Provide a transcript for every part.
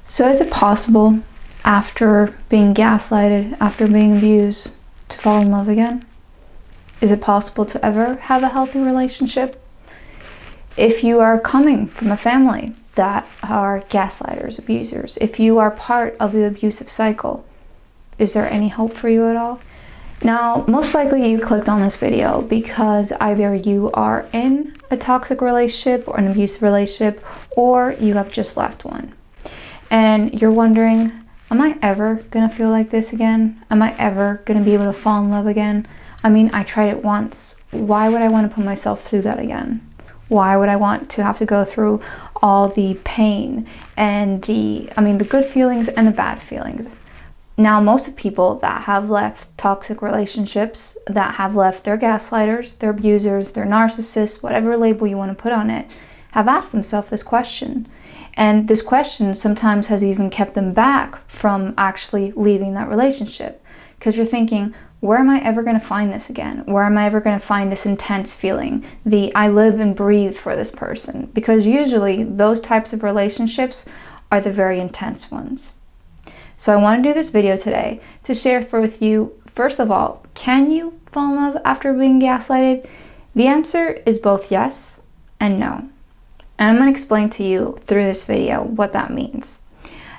So is it possible after being gaslighted, after being abused, to fall in love again? Is it possible to ever have a healthy relationship? If you are coming from a family that are gaslighters, abusers, if you are part of the abusive cycle, is there any hope for you at all? Now, most likely you clicked on this video because either you are in a toxic relationship or an abusive relationship, or you have just left one. And you're wondering, am I ever gonna feel like this again? Am I ever gonna be able to fall in love again? I mean, I tried it once. Why would I want to put myself through that again? Why would I want to have to go through all the pain and the good feelings and the bad feelings? Now, most of people that have left toxic relationships, that have left their gaslighters, their abusers, their narcissists, whatever label you want to put on it, have asked themselves this question. And this question sometimes has even kept them back from actually leaving that relationship. Because you're thinking, where am I ever going to find this again? Where am I ever going to find this intense feeling? I live and breathe for this person. Because usually those types of relationships are the very intense ones. So I want to do this video today to share with you, first of all, can you fall in love after being gaslighted? The answer is both yes and no. And I'm going to explain to you through this video what that means.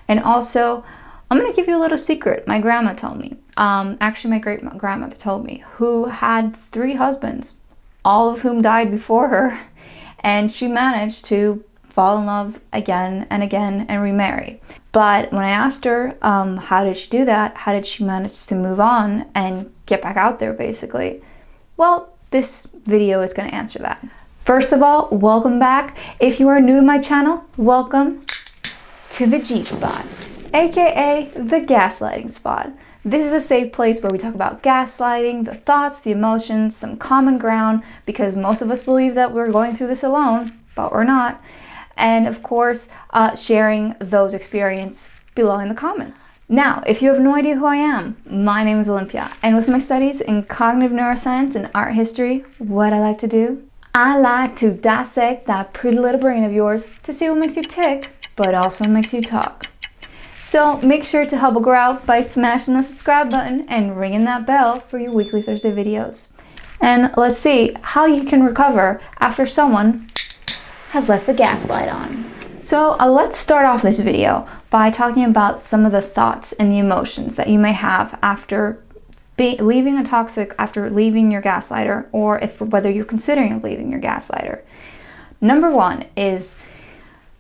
And also, I'm going to give you a little secret my grandma told me. Actually, my great-grandmother told me, who had 3 husbands, all of whom died before her. And she managed to fall in love again and again and remarry. But when I asked her, how did she do that? How did she manage to move on and get back out there, basically? Well, this video is going to answer that. First of all, welcome back. If you are new to my channel, welcome to the G-Spot, aka the gaslighting spot. This is a safe place where we talk about gaslighting, the thoughts, the emotions, some common ground, because most of us believe that we're going through this alone, but we're not. And of course, sharing those experiences below in the comments. Now, if you have no idea who I am, my name is Olympia, and with my studies in cognitive neuroscience and art history, what I like to do, I like to dissect that pretty little brain of yours to see what makes you tick, but also what makes you talk. So make sure to help a girl out by smashing the subscribe button and ringing that bell for your weekly Thursday videos. And let's see how you can recover after someone has left the gaslight on. So let's start off this video by talking about some of the thoughts and the emotions that you may have after leaving a toxic, after leaving your gaslighter, or whether you're considering leaving your gaslighter. Number 1 is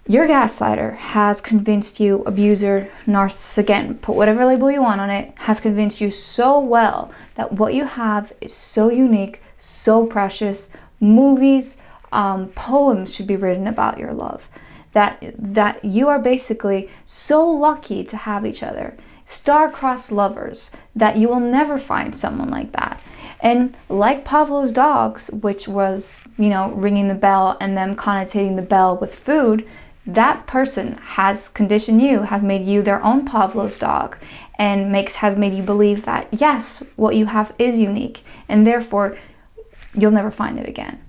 your gaslighter has convinced you, abuser, narcissist, again, put whatever label you want on it, has convinced you so well that what you have is so unique, so precious. Movies, poems should be written about your love. That you are basically so lucky to have each other. Star-crossed lovers, that you will never find someone like that. And like Pavlov's dogs, which was, ringing the bell and them connotating the bell with food, that person has conditioned you, has made you their own Pavlov's dog, and has made you believe that, yes, what you have is unique, and therefore you'll never find it again.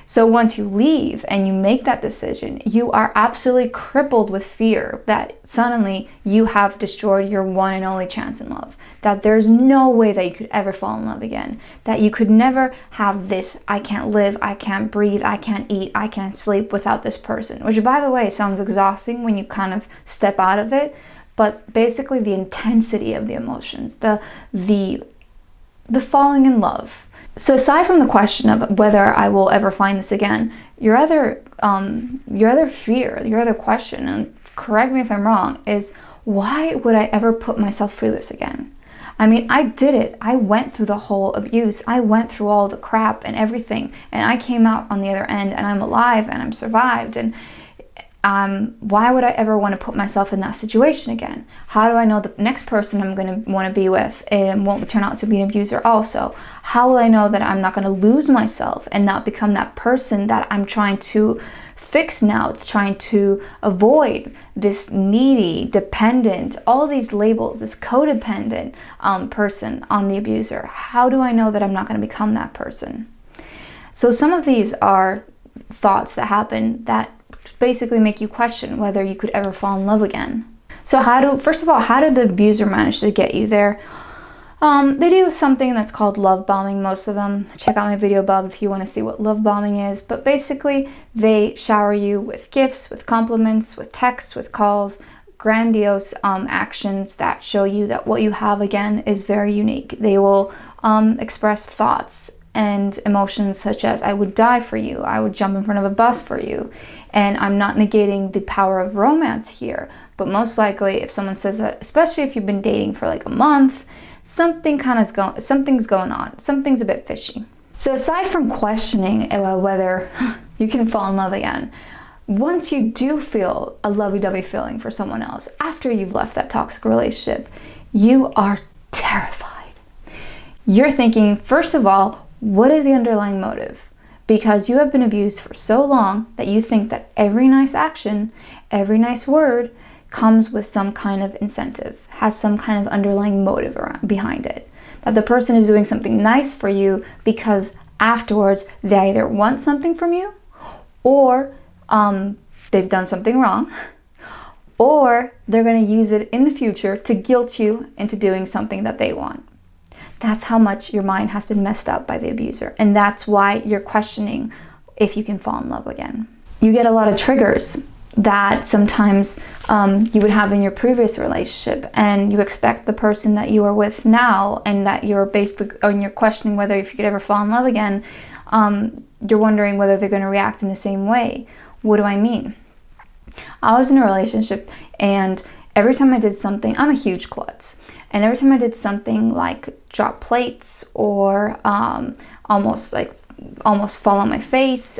So once you leave and you make that decision, you are absolutely crippled with fear that suddenly you have destroyed your one and only chance in love. That there's no way that you could ever fall in love again. That you could never have this, I can't live, I can't breathe, I can't eat, I can't sleep without this person. Which, by the way, sounds exhausting when you kind of step out of it. But basically the intensity of the emotions, the falling in love. So aside from the question of whether I will ever find this again, your other fear, your other question, and correct me if I'm wrong, is why would I ever put myself through this again? I mean, I did it. I went through the whole abuse. I went through all the crap and everything, and I came out on the other end, and I'm alive, and I'm survived, and why would I ever want to put myself in that situation again? How do I know the next person I'm going to want to be with won't turn out to be an abuser also? How will I know that I'm not going to lose myself and not become that person that I'm trying to fix now, trying to avoid this needy, dependent, all these labels, this codependent person on the abuser? How do I know that I'm not going to become that person? So some of these are thoughts that happen that basically make you question whether you could ever fall in love again. So first of all, how did the abuser manage to get you there? They do something that's called love bombing, most of them. Check out my video above if you want to see what love bombing is. But basically, they shower you with gifts, with compliments, with texts, with calls, grandiose actions that show you that what you have, again, is very unique. They will express thoughts and emotions such as, I would die for you, I would jump in front of a bus for you. And I'm not negating the power of romance here, but most likely if someone says that, especially if you've been dating for like a month, something's going on. Something's a bit fishy. So aside from questioning whether you can fall in love again, once you do feel a lovey-dovey feeling for someone else, after you've left that toxic relationship, you are terrified. You're thinking, first of all, what is the underlying motive? Because you have been abused for so long that you think that every nice action, every nice word comes with some kind of incentive, has some kind of underlying motive behind it. That the person is doing something nice for you because afterwards they either want something from you, or they've done something wrong, or they're going to use it in the future to guilt you into doing something that they want. That's how much your mind has been messed up by the abuser. And that's why you're questioning if you can fall in love again. You get a lot of triggers that sometimes you would have in your previous relationship, and you expect the person that you are with now, and that you're you're questioning whether if you could ever fall in love again, you're wondering whether they're going to react in the same way. What do I mean? I was in a relationship, and every time I did something, I'm a huge klutz, and every time I did something like drop plates or almost fall on my face,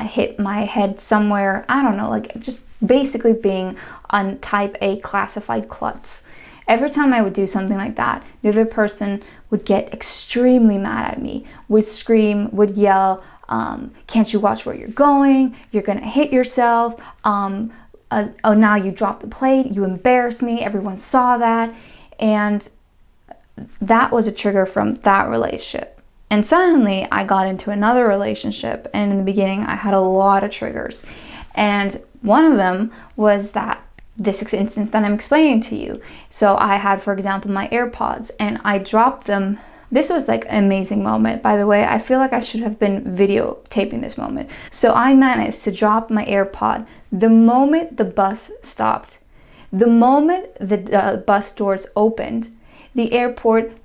hit my head somewhere, I don't know, like just basically being on type A classified klutz. Every time I would do something like that, the other person would get extremely mad at me, would scream, would yell, can't you watch where you're going? You're gonna hit yourself. Oh, now you dropped the plate, you embarrassed me, everyone saw that. And that was a trigger from that relationship. And suddenly I got into another relationship, and in the beginning I had a lot of triggers. And one of them was this instance that I'm explaining to you. So I had, for example, my AirPods, and I dropped them. This was like an amazing moment, by the way. I feel like I should have been videotaping this moment. So I managed to drop my AirPod the moment the bus stopped. The moment the bus doors opened, the AirPod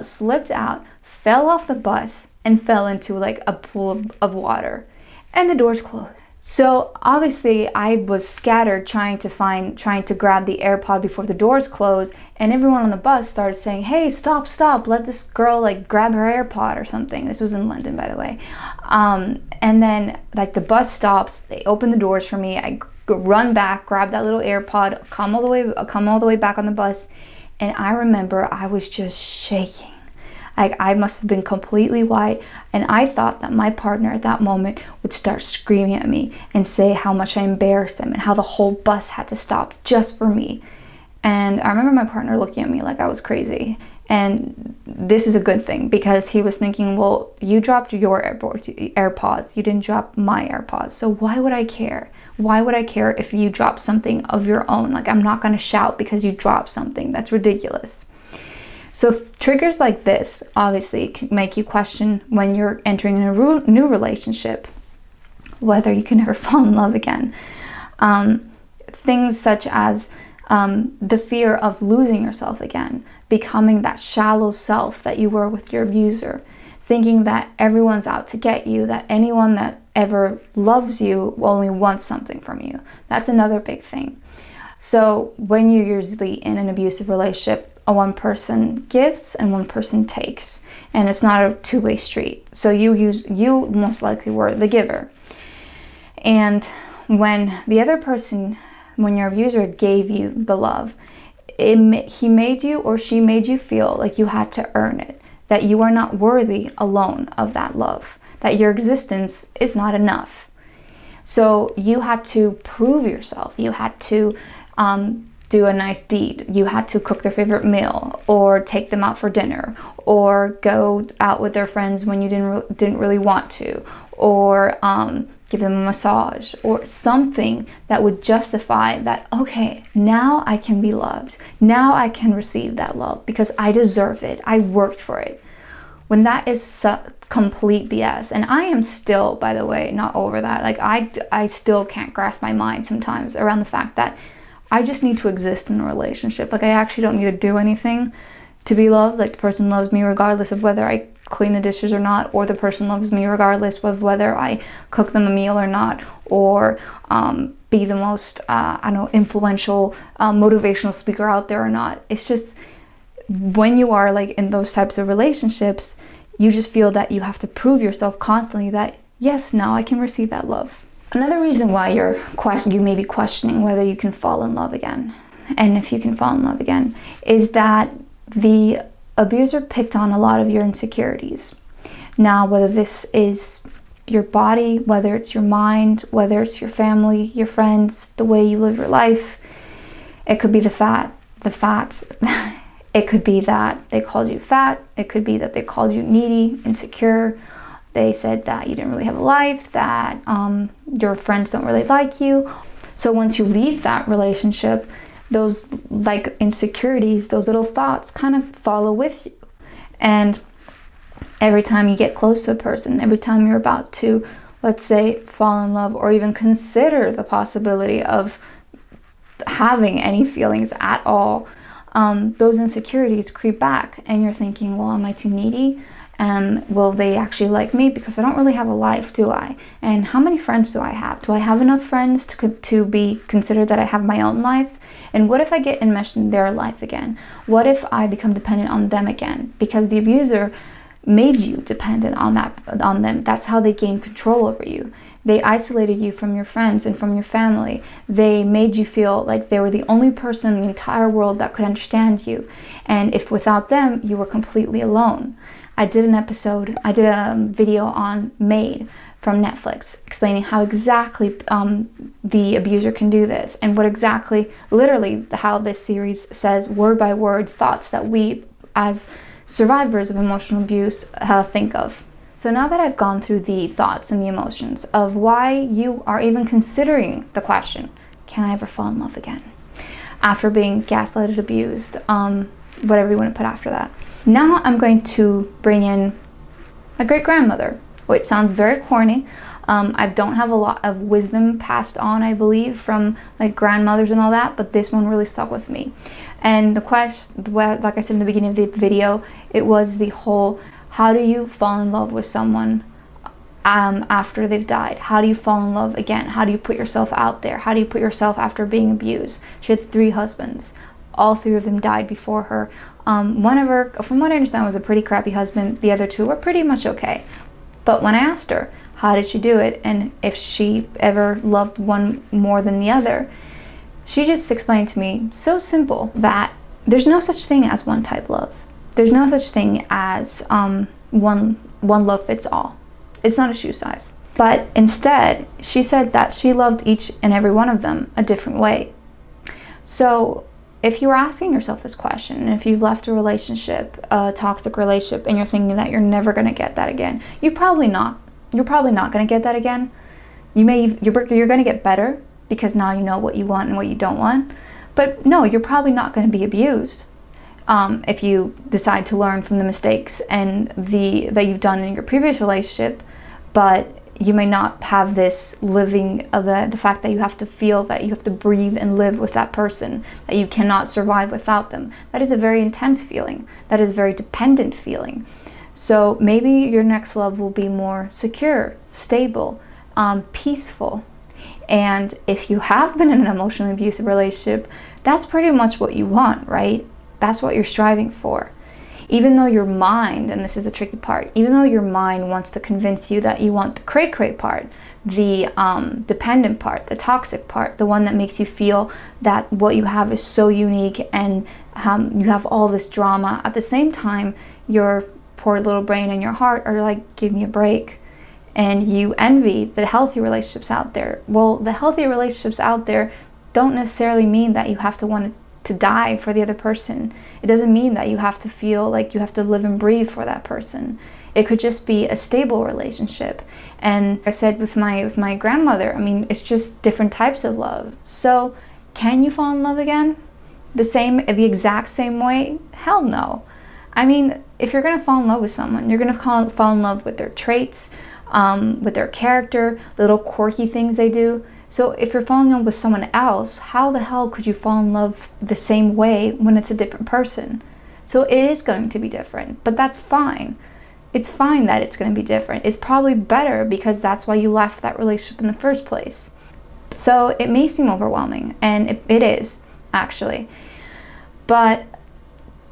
slipped out, fell off the bus, and fell into like a pool of water, and the doors closed. So obviously I was scattered trying to grab the AirPod before the doors closed, and everyone on the bus started saying, hey, stop, let this girl like grab her AirPod or something. This was in London, by the way. And then like the bus stops, they open the doors for me, I run back, grab that little AirPod, come all the way back on the bus, and I remember I was just shaking. Like I must have been completely white, and I thought that my partner at that moment would start screaming at me and say how much I embarrassed them and how the whole bus had to stop just for me. And I remember my partner looking at me like I was crazy. And this is a good thing, because he was thinking, well, you dropped your AirPods, you didn't drop my AirPods, so why would I care? Why would I care if you drop something of your own? Like, I'm not going to shout because you dropped something. That's ridiculous. So triggers like this obviously can make you question, when you're entering a new relationship, whether you can ever fall in love again. Things such as the fear of losing yourself again, becoming that shallow self that you were with your abuser, thinking that everyone's out to get you, that anyone that ever loves you only wants something from you. That's another big thing. So when you're usually in an abusive relationship, one person gives and one person takes, and it's not a two-way street. So you most likely were the giver. And when the other person, when your abuser gave you the love, he made you or she made you feel like you had to earn it, that you are not worthy alone of that love, that your existence is not enough. So you had to prove yourself. You had to do a nice deed. You had to cook their favorite meal, or take them out for dinner, or go out with their friends when you didn't really want to, or give them a massage, or something that would justify that, okay, now I can be loved. Now I can receive that love because I deserve it. I worked for it. When that is complete BS, and I am still, by the way, not over that. Like I still can't grasp my mind sometimes around the fact that I just need to exist in a relationship. Like I actually don't need to do anything to be loved. Like the person loves me regardless of whether I clean the dishes or not, or the person loves me regardless of whether I cook them a meal or not, or be the most influential motivational speaker out there or not. It's just when you are like in those types of relationships, you just feel that you have to prove yourself constantly that yes, now I can receive that love. Another reason why you may be questioning whether you can fall in love again, and if you can fall in love again, is that the abuser picked on a lot of your insecurities. Now, whether this is your body, whether it's your mind, whether it's your family, your friends, the way you live your life, it could be the fat. It could be that they called you fat. It could be that they called you needy, insecure. They said that you didn't really have a life, that your friends don't really like you. So once you leave that relationship, those like insecurities, those little thoughts kind of follow with you. And every time you get close to a person, every time you're about to, let's say, fall in love or even consider the possibility of having any feelings at all, those insecurities creep back and you're thinking, well, am I too needy? Will they actually like me? Because I don't really have a life, do I? And how many friends do I have? Do I have enough friends to be considered that I have my own life? And what if I get enmeshed in their life again? What if I become dependent on them again? Because the abuser made you dependent on them. That's how they gained control over you. They isolated you from your friends and from your family. They made you feel like they were the only person in the entire world that could understand you. And if without them, you were completely alone. I did a video on Made from Netflix explaining how exactly the abuser can do this, and what exactly, literally, how this series says word by word thoughts that we as survivors of emotional abuse think of. So now that I've gone through the thoughts and the emotions of why you are even considering the question, can I ever fall in love again? After being gaslighted, abused, whatever you want to put after that. Now I'm going to bring in my great-grandmother, which sounds very corny. I don't have a lot of wisdom passed on, I believe, from like grandmothers and all that, but this one really stuck with me. And the question, like I said in the beginning of the video, it was the whole, how do you fall in love with someone after they've died? How do you fall in love again? How do you put yourself out there? How do you put yourself after being abused? She had 3 husbands. All 3 of them died before her. One of her, from what I understand, was a pretty crappy husband. The other 2 were pretty much okay. But when I asked her, how did she do it? And if she ever loved one more than the other, she just explained to me, so simple, that there's no such thing as one type love. There's no such thing as one love fits all. It's not a shoe size. But instead, she said that she loved each and every one of them a different way. So if you're asking yourself this question, and if you've left a relationship, a toxic relationship, and you're thinking that you're never going to get that again, you're probably not going to get that again. You're going to get better because now you know what you want and what you don't want. But no, you're probably not going to be abused if you decide to learn from the mistakes and that you've done in your previous relationship. But you may not have this living, the fact that you have to feel that you have to breathe and live with that person, that you cannot survive without them. That is a very intense feeling. That is a very dependent feeling. So maybe your next love will be more secure, stable, peaceful. And if you have been in an emotionally abusive relationship, that's pretty much what you want, right? That's what you're striving for. Even though your mind, and this is the tricky part, even though your mind wants to convince you that you want the cray-cray part, the dependent part, the toxic part, the one that makes you feel that what you have is so unique and you have all this drama, at the same time, your poor little brain and your heart are like, give me a break. And you envy the healthy relationships out there. Well, the healthy relationships out there don't necessarily mean that you have to want to die for the other person. It doesn't mean that you have to feel like you have to live and breathe for that person. It could just be a stable relationship. And I said with my grandmother, I mean, it's just different types of love. So can you fall in love again? The exact same way? Hell no. I mean, if you're gonna fall in love with someone, you're gonna fall in love with their traits, with their character, little quirky things they do. So if you're falling in love with someone else, how the hell could you fall in love the same way when it's a different person? So it is going to be different, but that's fine. It's fine that it's going to be different. It's probably better because that's why you left that relationship in the first place. So it may seem overwhelming, and it is, actually. But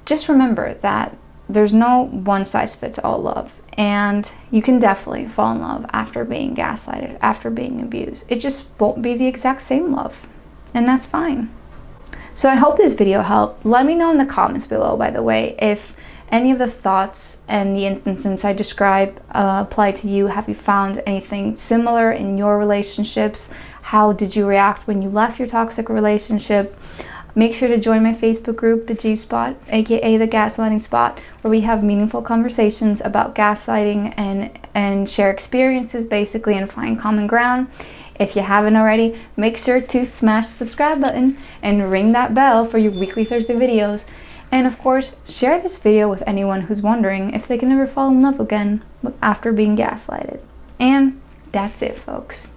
just remember that there's no one-size-fits-all love, and you can definitely fall in love after being gaslighted, after being abused. It just won't be the exact same love, and that's fine. So I hope this video helped. Let me know in the comments below, by the way, if any of the thoughts and the instances I describe apply to you. Have you found anything similar in your relationships? How did you react when you left your toxic relationship? Make sure to join my Facebook group, the G-Spot, aka the Gaslighting Spot, where we have meaningful conversations about gaslighting and share experiences basically and find common ground. If you haven't already, make sure to smash the subscribe button and ring that bell for your weekly Thursday videos. And of course, share this video with anyone who's wondering if they can ever fall in love again after being gaslighted. And that's it, folks.